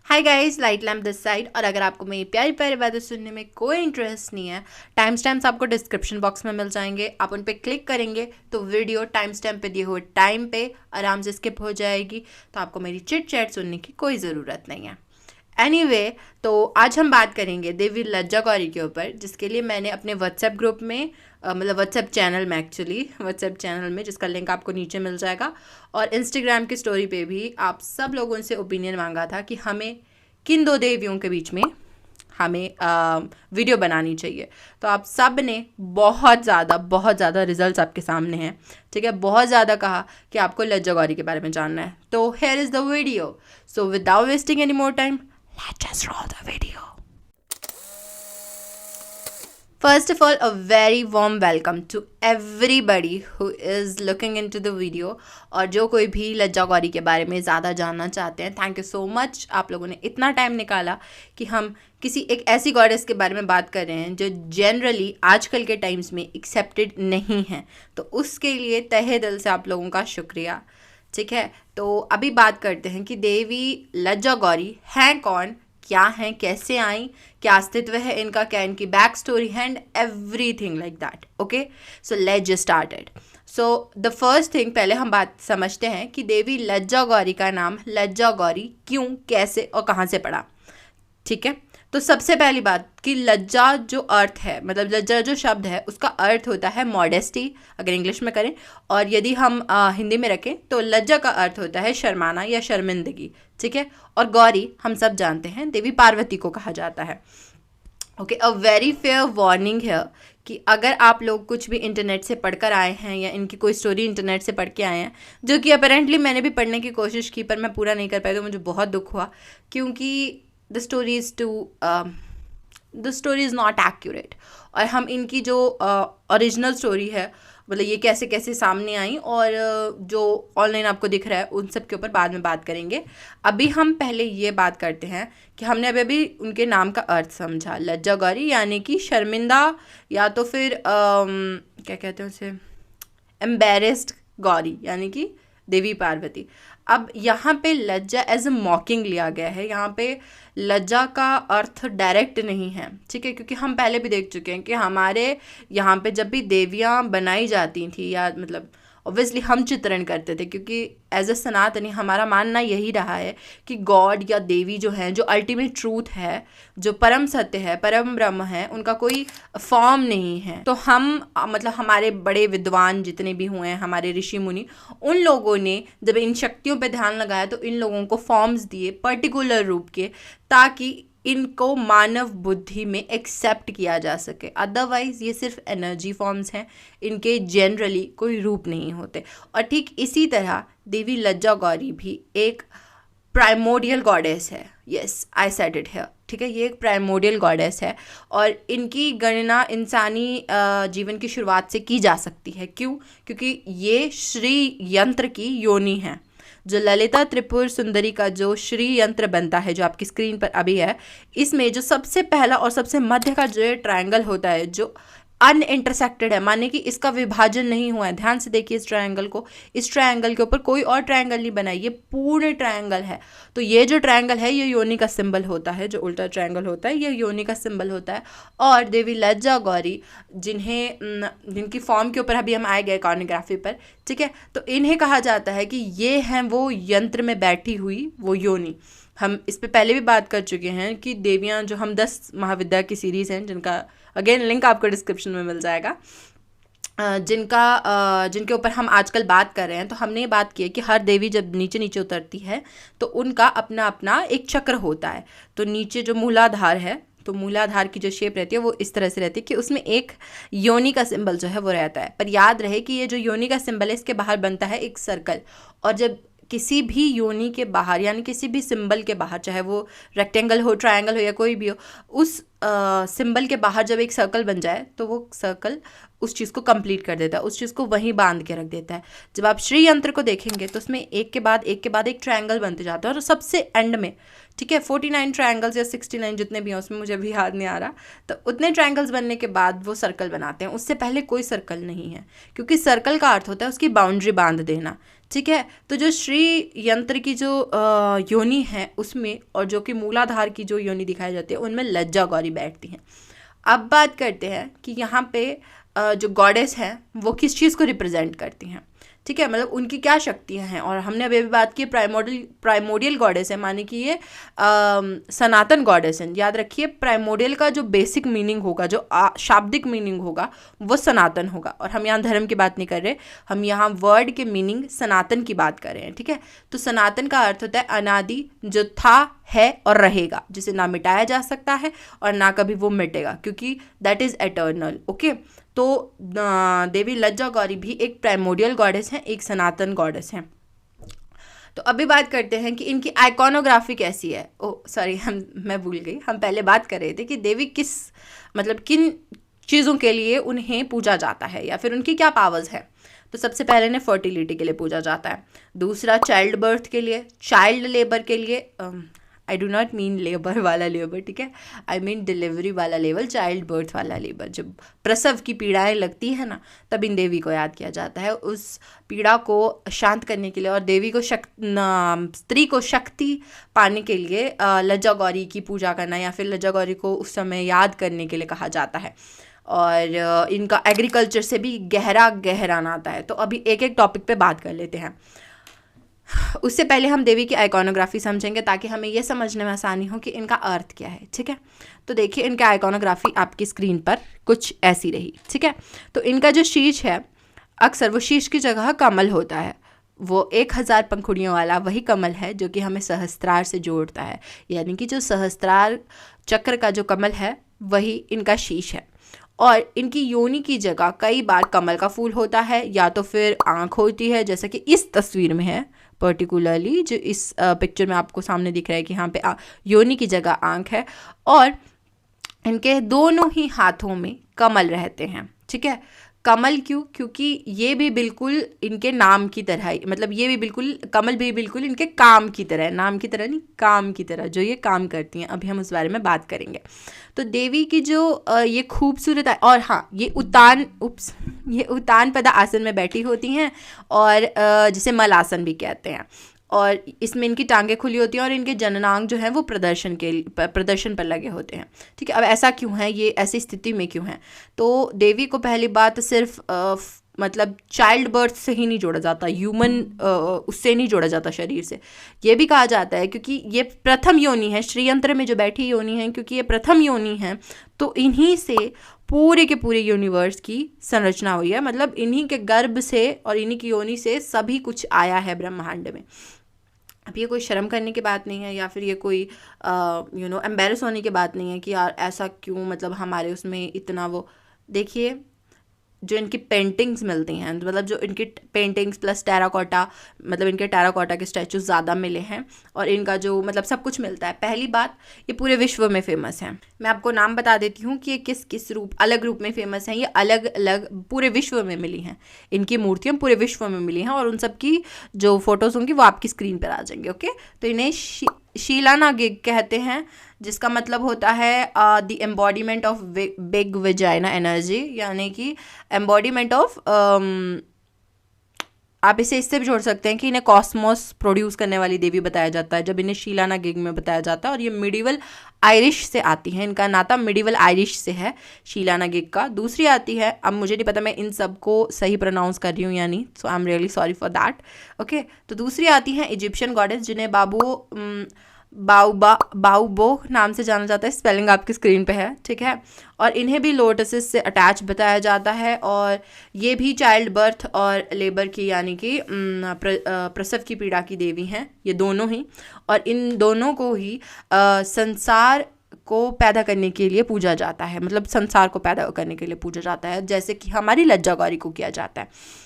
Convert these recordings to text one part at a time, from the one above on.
Hi guys, light lamp this side. और अगर आपको मेरी प्यारी प्यारी बातें सुनने में कोई इंटरेस्ट नहीं है, टाइम स्टैम्प्स आपको डिस्क्रिप्शन बॉक्स में मिल जाएंगे। आप उन पे क्लिक करेंगे तो वीडियो टाइम स्टैम्प पे दिए हुए टाइम पे आराम से स्किप हो जाएगी, तो आपको मेरी चिट चैट सुनने की कोई ज़रूरत नहीं है। एनीवे, तो आज हम बात करेंगे देवी लज्जा गौरी के ऊपर, जिसके लिए मैंने अपने व्हाट्सएप ग्रुप में मतलब व्हाट्सएप चैनल में, एक्चुअली व्हाट्सएप चैनल में, जिसका लिंक आपको नीचे मिल जाएगा, और इंस्टाग्राम की स्टोरी पे भी आप सब लोगों से ओपिनियन मांगा था कि हमें किन दो देवियों के बीच में हमें वीडियो बनानी चाहिए। तो आप सब ने बहुत ज़्यादा रिजल्ट्स आपके सामने हैं, ठीक है। बहुत ज़्यादा कहा कि आपको लज्जा गौरी के बारे में जानना है, तो here is the video. So without wasting any more time, let's just roll the video. First of all, a very warm welcome to everybody who is looking into the video. और जो कोई भी लज्जा गौरी के बारे में ज़्यादा जानना चाहते हैं, थैंक यू सो मच। आप लोगों ने इतना टाइम निकाला कि हम किसी एक ऐसी गॉडेस के बारे में बात कर रहे हैं जो जनरली आजकल के टाइम्स में एक्सेप्टेड नहीं है, तो उसके लिए तहे दिल से आप लोगों का शुक्रिया, ठीक है। तो अभी बात करते हैं कि देवी लज्जा गौरी हैं कौन, क्या हैं, कैसे आई, क्या अस्तित्व है इनका, क्या इनकी बैक स्टोरी है, and everything like that. Okay, so let's just start it. So the first thing, पहले हम बात समझते हैं कि देवी लज्जा गौरी का नाम लज्जा गौरी क्यों, कैसे और कहाँ से पड़ा, ठीक है। तो सबसे पहली बात कि लज्जा जो अर्थ है, मतलब लज्जा जो शब्द है उसका अर्थ होता है मॉडेस्टी, अगर इंग्लिश में करें, और यदि हम हिंदी में रखें तो लज्जा का अर्थ होता है शर्माना या शर्मिंदगी, ठीक है। और गौरी हम सब जानते हैं देवी पार्वती को कहा जाता है। Okay, a very fair warning है कि अगर आप लोग कुछ भी इंटरनेट से पढ़कर आए हैं या इनकी कोई स्टोरी इंटरनेट से पढ़ के आए हैं, जो कि अपेरेंटली मैंने भी पढ़ने की कोशिश की पर मैं पूरा नहीं कर पाई, तो मुझे बहुत दुख हुआ, क्योंकि the story is not accurate। और हम इनकी जो ओरिजिनल स्टोरी है, मतलब ये कैसे कैसे सामने आई और जो ऑनलाइन आपको दिख रहा है, उन सब के ऊपर बाद में बात करेंगे। अभी हम पहले ये बात करते हैं कि हमने अभी उनके नाम का अर्थ समझा। लज्जा गौरी यानी कि शर्मिंदा, या तो फिर क्या कहते हैं उसे, एम्बेरेस्ड गौरी, यानी कि देवी पार्वती। अब यहाँ पे लज्जा एज अ मॉकिंग लिया गया है, यहाँ पे लज्जा का अर्थ डायरेक्ट नहीं है, ठीक है, क्योंकि हम पहले भी देख चुके हैं कि हमारे यहाँ पे जब भी देवियाँ बनाई जाती थी, या मतलब ऑब्वियसली हम चित्रण करते थे, क्योंकि एज अ सनातनी हमारा मानना यही रहा है कि गॉड या देवी जो हैं, जो अल्टीमेट ट्रूथ है, जो परम सत्य है, परम ब्रह्म है, उनका कोई फॉर्म नहीं है। तो हम मतलब हमारे बड़े विद्वान जितने भी हुए हैं, हमारे ऋषि मुनि, उन लोगों ने जब इन शक्तियों पे ध्यान लगाया तो इन लोगों को फॉर्म्स दिए पर्टिकुलर रूप के, ताकि इनको मानव बुद्धि में एक्सेप्ट किया जा सके। अदरवाइज ये सिर्फ एनर्जी फॉर्म्स हैं, इनके जनरली कोई रूप नहीं होते। और ठीक इसी तरह देवी लज्जा गौरी भी एक प्राइमोडियल गॉडेस है। Yes, I said it here, ठीक है। ये एक प्राइमोडियल गॉडेस है और इनकी गणना इंसानी जीवन की शुरुआत से की जा सकती है। क्यों? क्योंकि ये श्री यंत्र की योनि है। जो ललिता त्रिपुर सुंदरी का जो श्री यंत्र बनता है, जो आपकी स्क्रीन पर अभी है, इसमें जो सबसे पहला और सबसे मध्य का जो ट्रायंगल होता है, जो अनइंटरसेक्टेड है, माने कि इसका विभाजन नहीं हुआ है। ध्यान से देखिए इस ट्रायंगल को, इस ट्रायंगल के ऊपर कोई और ट्रायंगल नहीं बना है, ये पूर्ण ट्रायंगल है। तो ये जो ट्रायंगल है ये योनि का सिंबल होता है, जो उल्टा ट्रायंगल होता है ये योनि का सिंबल होता है। और देवी लज्जा गौरी जिनकी फॉर्म के ऊपर अभी हम आए गए कॉर्नोग्राफी पर, ठीक है, तो इन्हें कहा जाता है कि ये हैं वो यंत्र में बैठी हुई वो योनि। हम इस पे पहले भी बात कर चुके हैं कि देवियाँ, जो हम 10 महाविद्या की सीरीज़ हैं, जिनका अगेन लिंक आपको डिस्क्रिप्शन में मिल जाएगा, जिनके ऊपर हम आजकल बात कर रहे हैं, तो हमने ये बात की है कि हर देवी जब नीचे नीचे उतरती है तो उनका अपना अपना एक चक्र होता है। तो नीचे जो मूलाधार है, तो मूलाधार की जो शेप रहती है वो इस तरह से रहती है कि उसमें एक योनि का सिंबल जो है वो रहता है। पर याद रहे कि ये जो योनि का सिंबल है, इसके बाहर बनता है एक सर्कल। और जब किसी भी योनि के बाहर, यानी किसी भी सिंबल के बाहर, चाहे वो रेक्टेंगल हो, ट्रायंगल हो या कोई भी हो, उस सिंबल के बाहर जब एक सर्कल बन जाए तो वो सर्कल उस चीज़ को कंप्लीट कर देता है, उस चीज़ को वहीं बांध के रख देता है। जब आप श्री यंत्र को देखेंगे तो उसमें एक के बाद एक के बाद एक ट्रायंगल बनते जाते हैं, और सबसे एंड में, ठीक है, 49 ट्रायंगल्स या 69 जितने भी हैं, उसमें मुझे अभी याद नहीं आ रहा, तो उतने ट्रायंगल्स बनने के बाद वो सर्कल बनाते हैं। उससे पहले कोई सर्कल नहीं है, क्योंकि सर्कल का अर्थ होता है उसकी बाउंड्री बांध देना, ठीक है। तो जो श्री यंत्र की जो योनि है उसमें, और जो कि मूलाधार की जो योनि दिखाई जाती है उनमें लज्जा गौरी बैठती हैं। अब बात करते हैं कि यहाँ पे जो गॉडेस हैं वो किस चीज़ को रिप्रेजेंट करती हैं, ठीक है, मतलब उनकी क्या शक्तियाँ हैं। और हमने अभी बात की प्राइमोडियल गॉडेस है, माने कि ये सनातन गॉडेस हैं। याद रखिए प्राइमोडियल का जो बेसिक मीनिंग होगा, जो शाब्दिक मीनिंग होगा वो सनातन होगा। और हम यहाँ धर्म की बात नहीं कर रहे, हम यहाँ वर्ड के मीनिंग सनातन की बात कर रहे हैं, ठीक है। तो सनातन का अर्थ होता है अनादि, जो था, है और रहेगा, जिसे ना मिटाया जा सकता है और ना कभी वो मिटेगा, क्योंकि दैट इज़ एटर्नल। ओके, तो देवी लज्जा गौरी भी एक प्राइमोडियल गॉडेस हैं, एक सनातन गॉडेस हैं। तो अभी बात करते हैं कि इनकी आइकॉनोग्राफी कैसी है। सॉरी, मैं भूल गई, हम पहले बात कर रहे थे कि देवी किन चीज़ों के लिए उन्हें पूजा जाता है या फिर उनकी क्या पावर्स है। तो सबसे पहले इन्हें फर्टिलिटी के लिए पूजा जाता है, दूसरा चाइल्ड बर्थ के लिए, चाइल्ड लेबर के लिए, आई डू नॉट मीन लेबर वाला लेबर, ठीक है, आई मीन डिलीवरी वाला लेबर, चाइल्ड बर्थ वाला लेबर। जब प्रसव की पीड़ाएं लगती है ना, तब इन देवी को याद किया जाता है, उस पीड़ा को शांत करने के लिए। और देवी को स्त्री को शक्ति पाने के लिए लज्जा गौरी की पूजा करना या फिर लज्जा गौरी को उस समय याद करने के लिए कहा जाता है। और इनका एग्रीकल्चर से भी गहरा नाता है। तो अभी एक एक टॉपिक पे बात कर लेते हैं। उससे पहले हम देवी की आइकॉनोग्राफी समझेंगे ताकि हमें यह समझने में आसानी हो कि इनका अर्थ क्या है, ठीक है। तो देखिए इनका आइकॉनोग्राफी आपकी स्क्रीन पर कुछ ऐसी रही, ठीक है। तो इनका जो शीश है, अक्सर वो शीश की जगह कमल होता है, वो 1000 पंखुड़ियों वाला वही कमल है जो कि हमें सहस्त्रार से जोड़ता है, यानी कि जो सहस्त्रार चक्र का जो कमल है वही इनका शीश है। और इनकी योनि की जगह कई बार कमल का फूल होता है या तो फिर आँख होती है, जैसा कि इस तस्वीर में है, पर्टिकुलरली जो इस पिक्चर में आपको सामने दिख रहा है कि यहाँ पे योनि की जगह आँख है। और इनके दोनों ही हाथों में कमल रहते हैं, ठीक है। कमल क्यों? क्योंकि ये भी बिल्कुल इनके नाम की तरह ही, मतलब ये भी बिल्कुल, कमल भी बिल्कुल इनके काम की तरह, नाम की तरह नहीं, काम की तरह जो ये काम करती हैं। अभी हम उस बारे में बात करेंगे। तो देवी की जो ये खूबसूरत, और हाँ, ये उतान पदा आसन में बैठी होती हैं, और जिसे मलासन भी कहते हैं। और इसमें इनकी टांगें खुली होती हैं और इनके जननांग जो हैं वो प्रदर्शन पर लगे होते हैं, ठीक है। अब ऐसा क्यों है, ये ऐसी स्थिति में क्यों है? तो देवी को पहली बात सिर्फ मतलब चाइल्ड बर्थ से ही नहीं जोड़ा जाता, ह्यूमन उससे नहीं जोड़ा जाता शरीर से। ये भी कहा जाता है क्योंकि ये प्रथम योनि है, श्रीयंत्र में जो बैठी योनि है, क्योंकि ये प्रथम योनि है, तो इन्हीं से पूरे के पूरे यूनिवर्स की संरचना हुई है। मतलब इन्हीं के गर्भ से और इन्हीं की योनि से सभी कुछ आया है ब्रह्मांड में। अब ये कोई शर्म करने की बात नहीं है या फिर ये कोई एम्बेरस होने की बात नहीं है कि यार ऐसा क्यों, मतलब हमारे उसमें इतना वो। देखिए जो इनकी पेंटिंग्स मिलती हैं, मतलब जो इनकी पेंटिंग्स प्लस टेराकोटा, मतलब इनके टेराकोटा के स्टैचूज ज़्यादा मिले हैं और इनका जो मतलब सब कुछ मिलता है। पहली बात, ये पूरे विश्व में फेमस है। मैं आपको नाम बता देती हूँ कि ये किस किस अलग रूप में फेमस हैं। ये अलग अलग पूरे विश्व में मिली हैं, इनकी मूर्तियाँ पूरे विश्व में मिली हैं और उन सब की जो फोटोज़ होंगी वो आपकी स्क्रीन पर आ जाएंगे। ओके, तो इन्हें शीलानागिग कहते हैं, जिसका मतलब होता है the embodiment of big vagina energy, यानी कि एम्बॉडीमेंट ऑफ, आप इसे इससे भी जोड़ सकते हैं कि इन्हें कॉस्मोस प्रोड्यूस करने वाली देवी बताया जाता है जब इन्हें शीलानागिग में बताया जाता है। और ये मिडिवल आयरिश से आती हैं, इनका नाता मिडिवल आयरिश से है शीलानागिग का। दूसरी आती है, अब मुझे नहीं पता मैं इन सब को सही प्रोनाउंस कर रही हूँ या नहीं, so I am really sorry for that. Okay, तो दूसरी आती हैं इजिप्शियन गॉडेस, जिन्हें बाउबो नाम से जाना जाता है, स्पेलिंग आपकी स्क्रीन पे है, ठीक है। और इन्हें भी लोटसेस से अटैच बताया जाता है और ये भी चाइल्ड बर्थ और लेबर की, यानी कि प्रसव की पीड़ा की देवी हैं, ये दोनों ही। और इन दोनों को ही संसार को पैदा करने के लिए पूजा जाता है, मतलब संसार को पैदा करने के लिए पूजा जाता है, जैसे कि हमारी लज्जा गौरी को किया जाता है।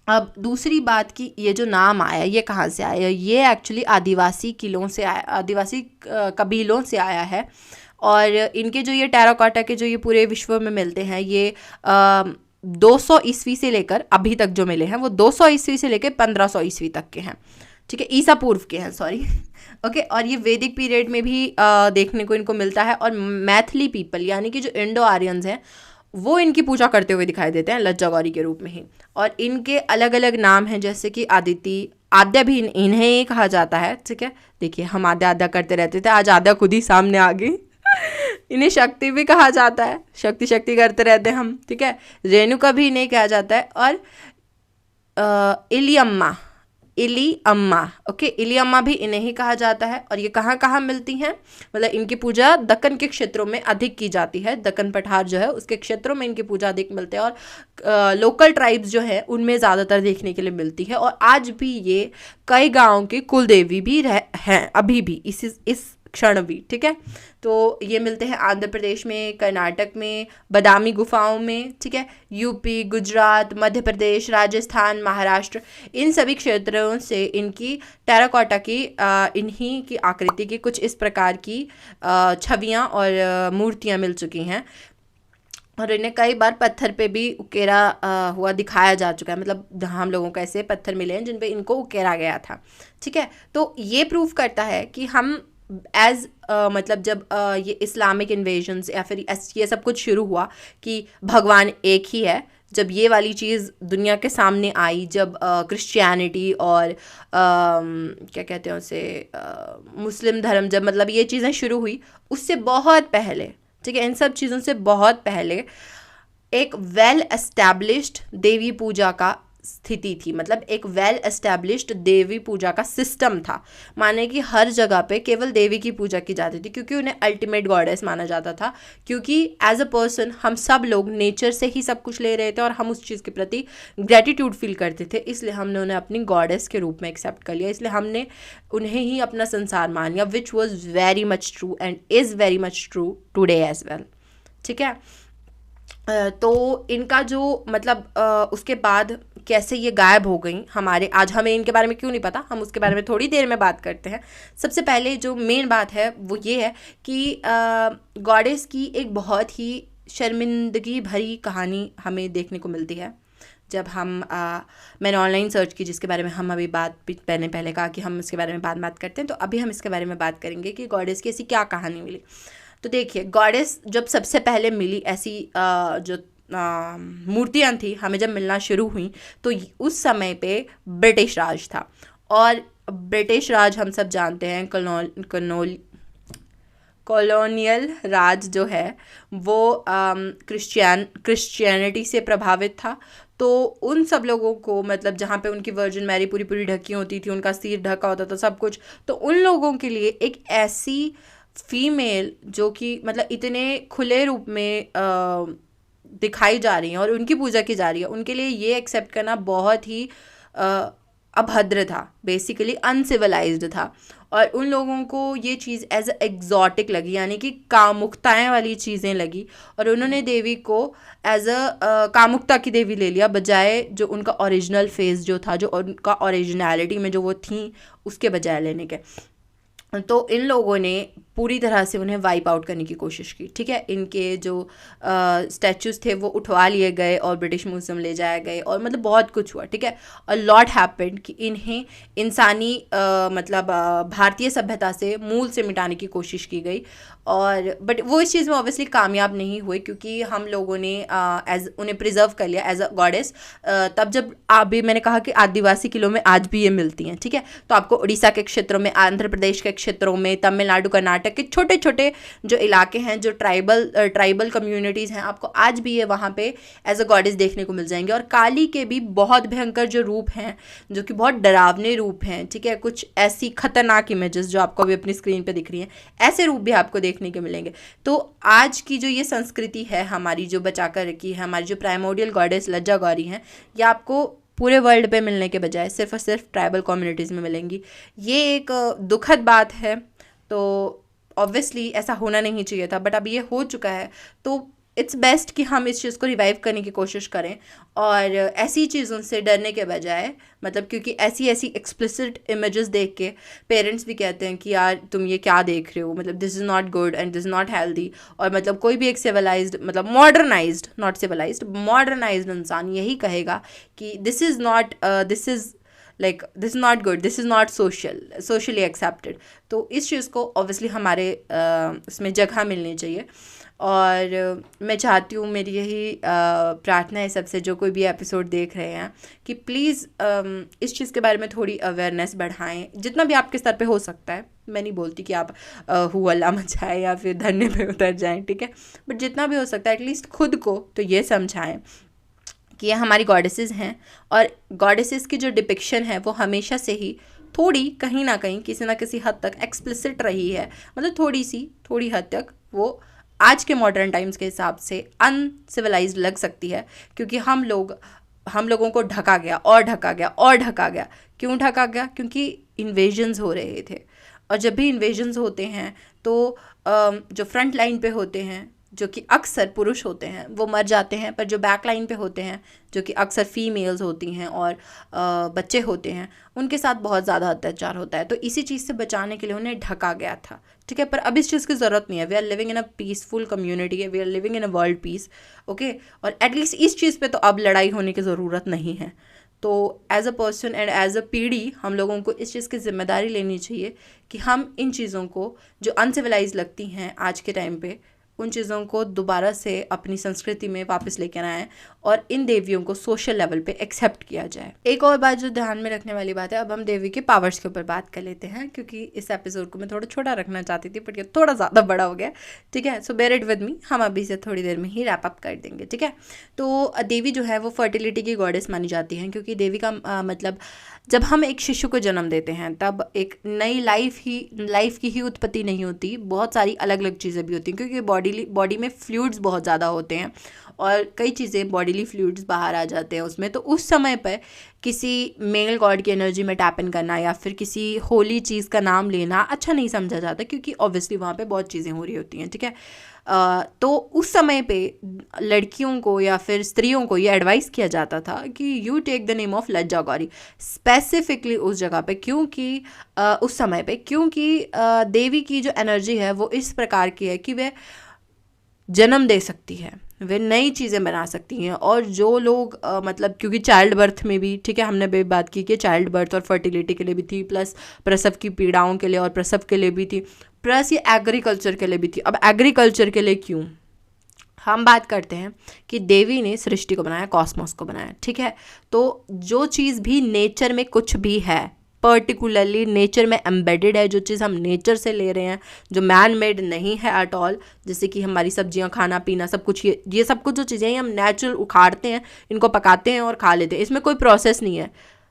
अब दूसरी बात कि ये जो नाम आया ये कहाँ से आया, ये एक्चुअली आदिवासी किलों से आया, आदिवासी कबीलों से आया है। और इनके जो ये टेराकोटा के जो ये पूरे विश्व में मिलते हैं, ये 200 ईस्वी से लेकर अभी तक जो मिले हैं वो 200 ईस्वी से लेकर 1500 ईस्वी तक के हैं, ठीक है, ईसा पूर्व के हैं, सॉरी। ओके, और ये वैदिक पीरियड में भी देखने को इनको मिलता है। और मैथिली पीपल, यानी कि जो इंडो आर्यंस हैं, वो इनकी पूजा करते हुए दिखाई देते हैं लज्जा गौरी के रूप में ही। और इनके अलग अलग नाम हैं, जैसे कि आदिति, आद्या भी इन्हें ही कहा जाता है, ठीक है। देखिए हम आद्या आद्या करते रहते थे, आज आद्या खुद ही सामने आ गई। इन्हें शक्ति भी कहा जाता है, शक्ति शक्ति करते रहते हैं हम, ठीक है। रेणुका भी इन्हें कहा जाता है। और इलियम्मा, इली अम्मा, ओके, इली अम्मा भी इन्हें ही कहा जाता है। और ये कहाँ कहाँ मिलती हैं, मतलब इनकी पूजा दक्कन के क्षेत्रों में अधिक की जाती है, दक्कन पठार जो है उसके क्षेत्रों में इनकी पूजा अधिक मिलते हैं। और लोकल ट्राइब्स जो है उनमें ज़्यादातर देखने के लिए मिलती है। और आज भी ये कई गाँव की कुल देवी भी हैं अभी भी इस क्षण भी, ठीक है। तो ये मिलते हैं आंध्र प्रदेश में, कर्नाटक में, बादामी गुफाओं में, ठीक है। यूपी, गुजरात, मध्य प्रदेश, राजस्थान, महाराष्ट्र, इन सभी क्षेत्रों से इनकी टेराकोटा की इन्हीं की आकृति की कुछ इस प्रकार की छवियाँ और मूर्तियाँ मिल चुकी हैं। और इन्हें कई बार पत्थर पे भी उकेरा हुआ दिखाया जा चुका है, मतलब हम लोगों को ऐसे पत्थर मिले हैं जिन पे इनको उकेरा गया था, ठीक है। तो ये प्रूव करता है कि हम मतलब जब ये इस्लामिक इन्वेजन्स या फिर ये सब कुछ शुरू हुआ कि भगवान एक ही है, जब ये वाली चीज़ दुनिया के सामने आई, जब क्रिश्चियनिटी और क्या कहते हैं उसे मुस्लिम धर्म, जब मतलब ये चीज़ें शुरू हुई, उससे बहुत पहले, ठीक है, इन सब चीज़ों से बहुत पहले एक वेल एस्टैब्लिश्ड देवी पूजा का स्थिति थी, मतलब एक वेल एस्टैब्लिश्ड देवी पूजा का सिस्टम था। माने कि हर जगह पे केवल देवी की पूजा की जाती थी, क्योंकि उन्हें अल्टीमेट गॉडेस माना जाता था। क्योंकि एज अ पर्सन हम सब लोग नेचर से ही सब कुछ ले रहे थे और हम उस चीज़ के प्रति ग्रेटिट्यूड फील करते थे, इसलिए हमने उन्हें अपनी गॉडेस के रूप में एक्सेप्ट कर लिया, इसलिए हमने उन्हें ही अपना संसार मान लिया, which was very much true and is very much true today as well, ठीक है। तो इनका जो मतलब उसके बाद कैसे ये गायब हो गई हमारे, आज हमें इनके बारे में क्यों नहीं पता, हम उसके बारे में थोड़ी देर में बात करते हैं। सबसे पहले जो मेन बात है वो ये है कि गॉडेस की एक बहुत ही शर्मिंदगी भरी कहानी हमें देखने को मिलती है। जब हम मैंने ऑनलाइन सर्च की, जिसके बारे में हम अभी मैंने पहले कहा कि हम इसके बारे में बात करते हैं, तो अभी हम इसके बारे में बात करेंगे कि गॉडेस की ऐसी क्या कहानी मिली। तो देखिए, गॉडेस जब सबसे पहले मिली, ऐसी जो मूर्तियाँ थी हमें जब मिलना शुरू हुई, तो उस समय पे ब्रिटिश राज था। और ब्रिटिश राज हम सब जानते हैं कॉलोनियल राज जो है वो क्रिश्चियनिटी से प्रभावित था। तो उन सब लोगों को, मतलब जहाँ पे उनकी वर्जिन मैरी पूरी पूरी ढकी होती थी, उनका सिर ढका होता था, सब कुछ, तो उन लोगों के लिए एक ऐसी फीमेल जो कि मतलब इतने खुले रूप में दिखाई जा रही हैं और उनकी पूजा की जा रही है, उनके लिए ये एक्सेप्ट करना बहुत ही अभद्र था, बेसिकली अनसिविलाइज्ड था। और उन लोगों को ये चीज़ एज एग्जॉटिक लगी, यानी कि कामुकताएँ वाली चीज़ें लगी, और उन्होंने देवी को एज कामुकता की देवी ले लिया, बजाय जो उनका ओरिजिनल फेस जो था, जो उनका ओरिजिनलिटी में जो वो थी, उसके बजाय लेने के। तो इन लोगों ने पूरी तरह से उन्हें वाइप आउट करने की कोशिश की, ठीक है। इनके जो स्टैचूज़ थे वो उठवा लिए गए और ब्रिटिश म्यूजियम ले जाए गए, और मतलब बहुत कुछ हुआ, ठीक है। और लॉट हैपेंड कि इन्हें इंसानी मतलब भारतीय सभ्यता से मूल से मिटाने की कोशिश की गई, और बट वो इस चीज़ में ऑब्वियसली कामयाब नहीं हुए, क्योंकि हम लोगों ने एज उन्हें प्रिजर्व कर लिया एज अ गॉडेस। तब जब अभी मैंने कहा कि आदिवासी किलों में आज भी ये मिलती हैं, ठीक है। तो आपको उड़ीसा के क्षेत्रों में, आंध्र प्रदेश के क्षेत्रों में, तमिलनाडु, कर्नाटक के छोटे छोटे जो इलाके हैं, जो ट्राइबल कम्युनिटीज़ हैं, आपको आज भी ये वहाँ पे एज अ गॉडेस देखने को मिल जाएंगे। और काली के भी बहुत भयंकर जो रूप हैं, जो कि बहुत डरावने रूप हैं, ठीक है, कुछ ऐसी खतरनाक इमेजेस जो आपको अभी अपनी स्क्रीन पे दिख रही हैं, ऐसे रूप भी आपको देखने के मिलेंगे। तो आज की जो ये संस्कृति है हमारी, जो बचा कर रखी है, हमारी जो प्राइमोडियल गॉडेस लज्जा गौरी हैं, ये आपको पूरे वर्ल्ड पे मिलने के बजाय सिर्फ और सिर्फ ट्राइबल कम्युनिटीज़ में मिलेंगी। ये एक दुखद बात है। तो ऑब्वियसली ऐसा होना नहीं चाहिए था, बट अब ये हो चुका है, तो इट्स बेस्ट कि हम इस चीज़ को रिवाइव करने की कोशिश करें, और ऐसी चीज़ों से डरने के बजाय, मतलब क्योंकि ऐसी एक्सप्लिसिट इमेजेस देख के पेरेंट्स भी कहते हैं कि यार तुम ये क्या देख रहे हो, मतलब this is not good and this is not healthy. और मतलब कोई भी एक सिविलाइज्ड, मतलब मॉडर्नाइज्ड, नॉट सिविलाइज्ड, मॉडर्नाइज्ड इंसान यही कहेगा कि this is not good, this is not socially accepted. तो इस चीज़ को ऑब्वियसली हमारे इसमें जगह मिलनी चाहिए। और मैं चाहती हूँ, मेरी यही प्रार्थना है सबसे जो कोई भी एपिसोड देख रहे हैं, कि प्लीज़ इस चीज़ के बारे में थोड़ी अवेयरनेस बढ़ाएं जितना भी आपके स्तर पे हो सकता है। मैं नहीं बोलती कि आप हु अल्लाह मचाए या फिर धरने पे उतर जाएं, ठीक है, बट जितना भी हो सकता है एटलीस्ट खुद को तो ये समझाएं कि ये हमारी गॉडेसेस हैं, और गॉडेसेस की जो डिपिक्शन है वो हमेशा से ही थोड़ी कहीं ना कहीं किसी ना किसी हद तक एक्सप्लिसिट रही है, मतलब थोड़ी हद तक वो आज के मॉडर्न टाइम्स के हिसाब से अनसिविलाइज्ड लग सकती है, क्योंकि हम लोगों को ढका गया और ढका गया और ढका गया। क्यों ढका गया? क्योंकि इन्वेजन्स हो रहे थे, और जब भी इन्वेजन्स होते हैं तो जो फ्रंट लाइन पे होते हैं, जो कि अक्सर पुरुष होते हैं, वो मर जाते हैं, पर जो बैक लाइन पे होते हैं, जो कि अक्सर फीमेल्स होती हैं और बच्चे होते हैं, उनके साथ बहुत ज़्यादा अत्याचार होता है। तो इसी चीज़ से बचाने के लिए उन्हें ढका गया था, ठीक है। पर अब इस चीज़ की ज़रूरत नहीं है। We are living in a peaceful community है, we are living in a world peace, okay. और एटलीस्ट इस चीज़ पे तो अब लड़ाई होने की ज़रूरत नहीं है। तो as a person and as a पीढ़ी हम लोगों को इस चीज़ की जिम्मेदारी लेनी चाहिए कि हम इन चीज़ों को जो अनसिविलाइज लगती हैं आज के टाइम पे, उन चीज़ों को दोबारा से अपनी संस्कृति में वापस लेकर आएँ और इन देवियों को सोशल लेवल पे एक्सेप्ट किया जाए। एक और बात जो ध्यान में रखने वाली बात है, अब हम देवी के पावर्स के ऊपर बात कर लेते हैं, क्योंकि इस एपिसोड को मैं थोड़ा छोटा रखना चाहती थी बट ये थोड़ा ज़्यादा बड़ा हो गया, ठीक है। सो बेयर इट विद मी, हम अभी से थोड़ी देर में ही रैप अप कर देंगे, ठीक है। तो देवी जो है वो फर्टिलिटी की गॉडेस मानी जाती हैं, क्योंकि देवी का मतलब जब हम एक शिशु को जन्म देते हैं तब एक नई लाइफ की ही उत्पत्ति नहीं होती, बहुत सारी अलग अलग चीज़ें भी होती हैं, क्योंकि बॉडी में फ्लूइड्स बहुत ज़्यादा होते हैं और कई चीज़ें बॉडीली फ्लूइड्स बाहर आ जाते हैं उसमें। तो उस समय पर किसी मेल गॉड की एनर्जी में टैप इन करना या फिर किसी होली चीज़ का नाम लेना अच्छा नहीं समझा जाता, क्योंकि ऑब्वियसली वहाँ पे बहुत चीज़ें हो रही होती हैं, ठीक है। तो उस समय पे लड़कियों को या फिर स्त्रियों को ये एडवाइस किया जाता था कि you take the name of Lajja Gauri, specifically उस जगह पे, क्योंकि उस समय पे, क्योंकि देवी की जो एनर्जी है वो इस प्रकार की है कि वह जन्म दे सकती है, वे नई चीज़ें बना सकती हैं। और जो लोग मतलब क्योंकि चाइल्ड बर्थ में भी, ठीक है, हमने भी बात की कि चाइल्ड बर्थ और फर्टिलिटी के लिए भी थी, प्लस प्रसव की पीड़ाओं के लिए और प्रसव के लिए भी थी, प्लस ये एग्रीकल्चर के लिए भी थी। अब एग्रीकल्चर के लिए क्यों? हम बात करते हैं कि देवी ने सृष्टि को बनाया, कॉस्मोस को बनाया, ठीक है। तो जो चीज़ भी नेचर में कुछ भी है, पर्टिकुलरली नेचर में एम्बेडेड है, जो चीज़ हम नेचर से ले रहे हैं, जो मैन मेड नहीं है एट ऑल, जैसे कि हमारी सब्जियां, खाना पीना, सब कुछ, ये सब कुछ जो चीज़ें हैं हम नेचुरल उखाड़ते हैं, इनको पकाते हैं और खा लेते हैं, इसमें कोई प्रोसेस नहीं है।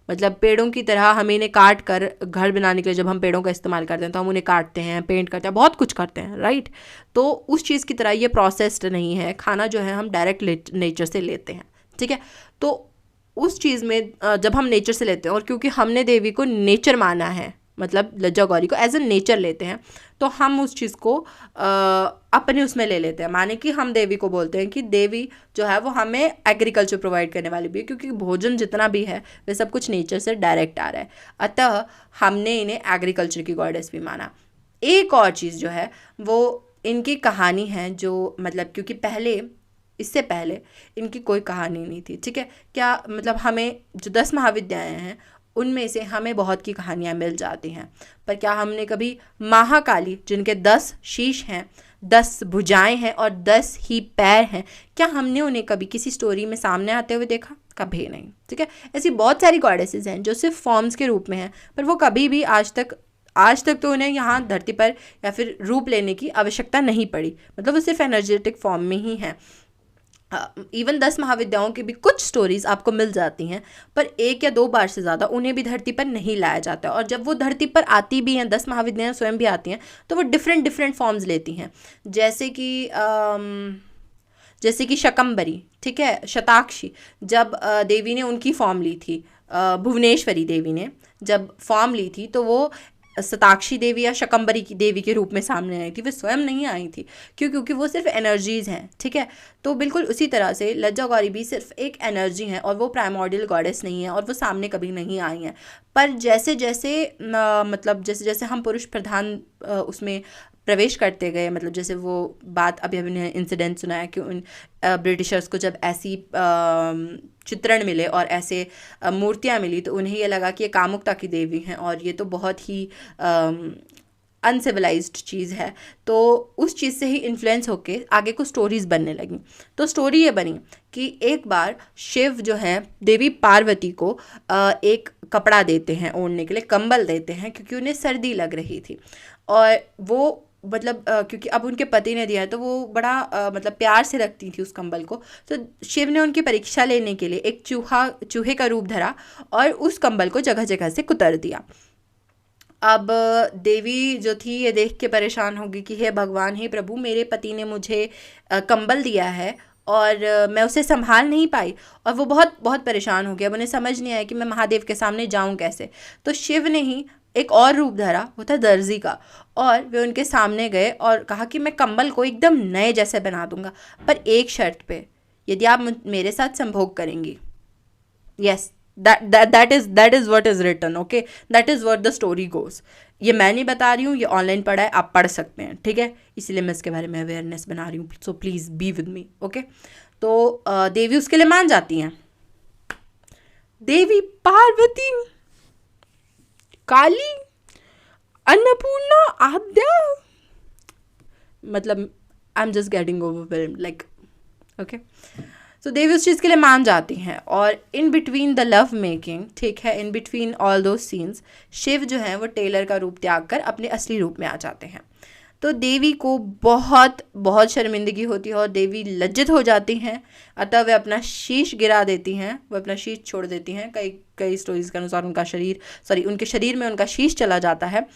मतलब पेड़ों की तरह हम इन्हें काट कर घर बनाने के लिए, जब हम पेड़ों का इस्तेमाल करते हैं तो हम उन्हें काटते हैं, पेंट करते हैं, बहुत कुछ करते हैं, राइट। तो उस चीज़ की तरह ये प्रोसेस्ड नहीं है खाना, जो है हम डायरेक्ट नेचर से लेते हैं, ठीक है। तो उस चीज़ में जब हम नेचर से लेते हैं, और क्योंकि हमने देवी को नेचर माना है, मतलब लज्जा गौरी को एज ए नेचर लेते हैं, तो हम उस चीज़ को अपने उसमें ले लेते हैं। माने कि हम देवी को बोलते हैं कि देवी जो है वो हमें एग्रीकल्चर प्रोवाइड करने वाली भी है, क्योंकि भोजन जितना भी है वह सब कुछ नेचर से डायरेक्ट आ रहा है, अतः हमने इन्हें एग्रीकल्चर की गॉडेस भी माना। एक और चीज़ जो है वो इनकी कहानी है, जो मतलब क्योंकि इससे पहले इनकी कोई कहानी नहीं थी, ठीक है। क्या मतलब हमें जो 10 महाविद्याएं हैं उनमें से हमें बहुत की कहानियाँ मिल जाती हैं, पर क्या हमने कभी महाकाली, जिनके 10 शीश हैं, 10 भुजाएं हैं और 10 ही पैर हैं, क्या हमने उन्हें कभी किसी स्टोरी में सामने आते हुए देखा? कभी नहीं, ठीक है। ऐसी बहुत सारी गॉडेसेस हैं जो सिर्फ फॉर्म्स के रूप में हैं, पर वो कभी भी आज तक तो उन्हें यहाँ धरती पर या फिर रूप लेने की आवश्यकता नहीं पड़ी, मतलब वो सिर्फ एनर्जेटिक फॉर्म में ही हैं। इवन 10 महाविद्याओं की भी कुछ स्टोरीज आपको मिल जाती हैं, पर 1 या 2 बार से ज़्यादा उन्हें भी धरती पर नहीं लाया जाता है। और जब वो धरती पर आती भी हैं, 10 महाविद्याएं स्वयं भी आती हैं, तो वो डिफरेंट फॉर्म्स लेती हैं, जैसे कि शकंबरी, ठीक है, शताक्षी, जब देवी ने उनकी फॉर्म ली थी, भुवनेश्वरी देवी ने जब फॉर्म ली थी, तो वो शताक्षी देवी या शकंबरी की देवी के रूप में सामने आई थी, वे स्वयं नहीं आई थी, क्योंकि वो सिर्फ एनर्जीज हैं, ठीक है। तो बिल्कुल उसी तरह से लज्जा गौरी भी सिर्फ एक एनर्जी है, और वो प्राइमोर्डियल गॉडेस नहीं है, और वो सामने कभी नहीं आई हैं। पर जैसे जैसे हम पुरुष प्रधान उसमें प्रवेश करते गए, मतलब जैसे वो बात अभी हमने इंसिडेंट सुना है कि उन ब्रिटिशर्स को जब ऐसी चित्रण मिले और ऐसे मूर्तियाँ मिली, तो उन्हें ये लगा कि ये कामुकता की देवी हैं, और ये तो बहुत ही अनसिविलाइज्ड चीज़ है, तो उस चीज़ से ही इन्फ्लुएंस होके आगे कुछ स्टोरीज़ बनने लगी। तो स्टोरी ये बनी कि एक बार शिव जो है देवी पार्वती को एक कपड़ा देते हैं ओढ़ने के लिए, कंबल देते हैं, क्योंकि उन्हें सर्दी लग रही थी। और वो मतलब क्योंकि अब उनके पति ने दिया है तो वो बड़ा मतलब प्यार से रखती थी उस कंबल को। तो शिव ने उनकी परीक्षा लेने के लिए एक चूहे का रूप धरा और उस कंबल को जगह जगह से कुतर दिया। अब देवी जो थी ये देख के परेशान होगी कि हे भगवान, हे प्रभु, मेरे पति ने मुझे कंबल दिया है और मैं उसे संभाल नहीं पाई। और वो बहुत बहुत परेशान हो गया। अब उन्हें समझ नहीं आया कि मैं महादेव के सामने जाऊं कैसे। तो शिव ने ही एक और रूप धरा, वो था दर्जी का, और वे उनके सामने गए और कहा कि मैं कंबल को एकदम नए जैसे बना दूंगा, पर एक शर्त पे, यदि आप मेरे साथ संभोग करेंगी। Yes, that is what is written, okay, that is what the story goes। ये मैं नहीं बता रही हूँ, ये ऑनलाइन पढ़ा है, आप पढ़ सकते हैं, ठीक है। इसलिए मैं इसके बारे में अवेयरनेस बना रही हूँ, so please be with me, okay. तो देवी उसके लिए मान जाती हैं। देवी पार्वती, काली, अन्नपूर्णा, आद्या, मतलब I am just getting overwhelmed, like, okay. तो देवी उस चीज़ के लिए मान जाती हैं। और in between the love making, ठीक है, इन बिटवीन ऑल दो सीन्स, शिव जो है वो टेलर का रूप त्याग कर अपने असली रूप में आ जाते हैं। तो देवी को बहुत बहुत शर्मिंदगी होती है और देवी लज्जित हो जाती हैं। अतः वे अपना शीश गिरा देती हैं, वो अपना शीश छोड़ देती हैं। कई स्टोरीज़ के अनुसार उनके शरीर में उनका शीश चला जाता है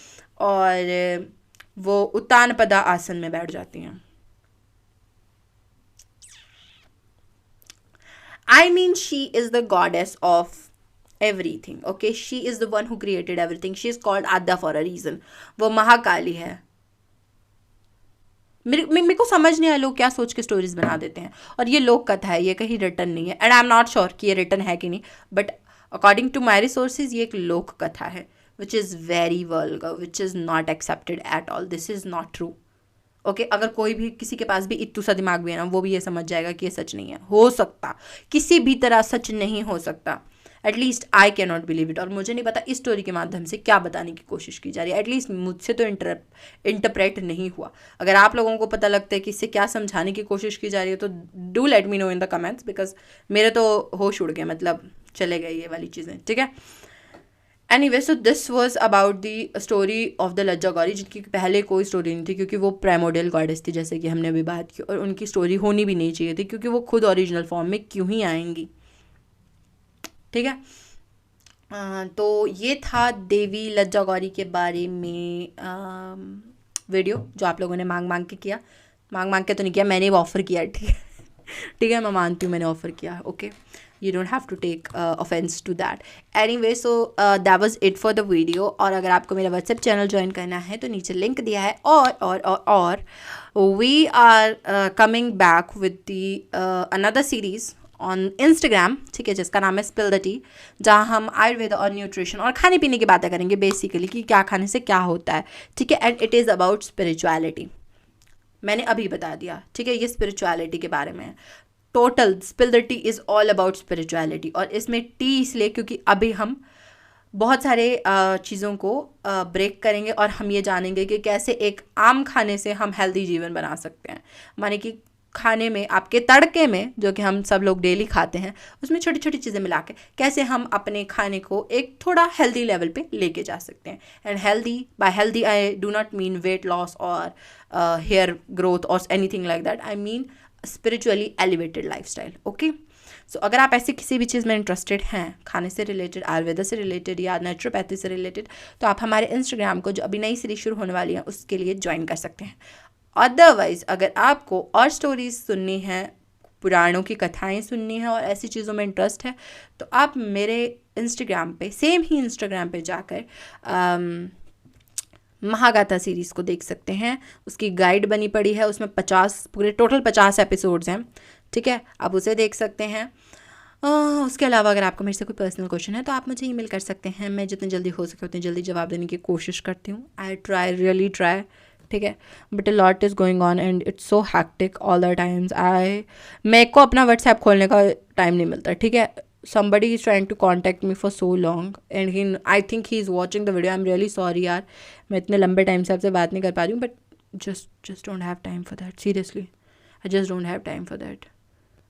और वो उत्तानपदा आसन में बैठ जाती हैं। I mean, she is the goddess of everything, okay? She is the one who created everything. She is called Adya for a reason. वो महाकाली है। मेरे को समझ नहीं आया लोग क्या सोच के स्टोरीज बना देते हैं। और ये लोक कथा है, ये कहीं रिटर्न नहीं है, and I am not sure कि ये रिटर्न है कि नहीं, but according to my resources ये एक लोक कथा है, which is very vulgar, which is not accepted at all. This is not true, okay. अगर कोई भी, किसी के पास भी इत्तू सा दिमाग भी है ना, वो भी ये समझ जाएगा कि ये सच नहीं है, हो सकता, किसी भी तरह सच नहीं हो सकता। At least I can not believe it. और मुझे नहीं पता इस स्टोरी के माध्यम से क्या बताने की कोशिश की जा रही है। एटलीस्ट मुझसे तो इंटरप्रेट नहीं हुआ। अगर आप लोगों को पता लगता है कि इससे क्या समझाने की कोशिश की जा रही है तो do let me know in the comments, because मेरे तो होश उड़ गए, मतलब चले गए ये वाली चीज़ें, ठीक है। Anyway, so this was about the story of the Lajja Gauri, जिनकी पहले कोई स्टोरी नहीं थी, क्योंकि वो प्राइमोडियल गॉडेस थी, जैसे कि हमने अभी बात की, और उनकी स्टोरी होनी भी नहीं चाहिए थी, क्योंकि वो खुद ओरिजिनल फॉर्म में क्यों ही आएंगी, ठीक है। तो ये था देवी लज्जा गौरी के बारे में वीडियो, जो आप लोगों ने मांग के किया। मांग के तो नहीं किया, मैंने वो ऑफ़र किया, ठीक है, ठीक है, मैं मानती हूँ मैंने ऑफ़र किया, okay. You don't have to take offense to that. Anyway, so that was it for the video. और अगर आपको मेरा WhatsApp चैनल ज्वाइन करना है तो नीचे लिंक दिया है। और we are coming back with the another series on Instagram, ठीक है, जिसका नाम है Spill the Tea, जहाँ हम आयुर्वेद और न्यूट्रिशन और खाने पीने की बातें करेंगे बेसिकली, कि क्या खाने से क्या होता है, ठीक है। And it is about spirituality. मैंने अभी बता दिया, ठीक है, ये स्पिरिचुअलिटी के बारे में है। Total spill the T is all about spirituality. और इसमें टी इसलिए क्योंकि अभी हम बहुत सारे चीज़ों को ब्रेक करेंगे और हम ये जानेंगे कि कैसे एक आम खाने से हम हेल्दी जीवन बना सकते हैं। माने कि खाने में, आपके तड़के में, जो कि हम सब लोग डेली खाते हैं, उसमें छोटी छोटी चीज़ें मिला के कैसे हम अपने खाने को एक थोड़ा हेल्दी लेवल पे लेके जा सकते हैं। And healthy, by healthy I do not mean weight loss और हेयर ग्रोथ और anything like that. I mean spiritually elevated lifestyle, okay. So अगर आप ऐसी किसी भी चीज़ में इंटरेस्टेड हैं, खाने से रिलेटेड, आयुर्वेदा से रिलेटेड या नेचुरोपैथी से रिलेटेड, तो आप हमारे इंस्टाग्राम को, जो अभी नई सीरीज शुरू होने वाली है, उसके लिए ज्वाइन कर सकते हैं। अदरवाइज़ अगर आपको और स्टोरीज सुननी है, पुराणों की कथाएं सुननी है और ऐसी चीज़ों में इंटरेस्ट है, तो आप मेरे इंस्टाग्राम पे, सेम ही इंस्टाग्राम पे जाकर महागाथा सीरीज़ को देख सकते हैं। उसकी गाइड बनी पड़ी है, उसमें 50, पूरे टोटल 50 एपिसोड्स हैं, ठीक है, आप उसे देख सकते हैं। उसके अलावा अगर आपको मेरे से कोई पर्सनल क्वेश्चन है तो आप मुझे ईमेल कर सकते हैं। मैं जितनी जल्दी हो सके उतनी जल्दी जवाब देने की कोशिश करती हूँ। आई ट्राई, रियली ट्राई, ठीक है, but a lot is going on and it's so hectic all the times. मेरे को अपना व्हाट्सएप खोलने का टाइम नहीं मिलता, ठीक है। somebody is trying to contact me for so long and I think he's watching the video. I'm really sorry यार, मैं इतने लंबे टाइम से आपसे बात नहीं कर पा रही हूँ, but just don't have time for that. Seriously, I just don't have time for that.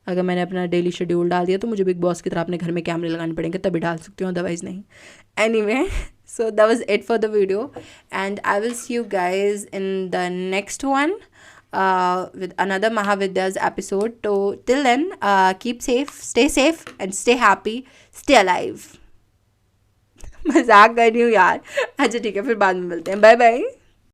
अगर मैंने अपना डेली शेड्यूल डाल दिया तो मुझे बिग बॉस की तरह अपने घर में कैमरे लगाने पड़ेंगे, तभी डाल सकती हूँ, अदरवाइज़ नहीं. Anyway, so that was it for the video, and I will see you guys in the next one with another Mahavidya's episode. So till then, keep safe and stay happy, stay alive. मजाक कर रही हूँ यार. अच्छा ठीक है, फिर बाद में मिलते हैं. Bye bye.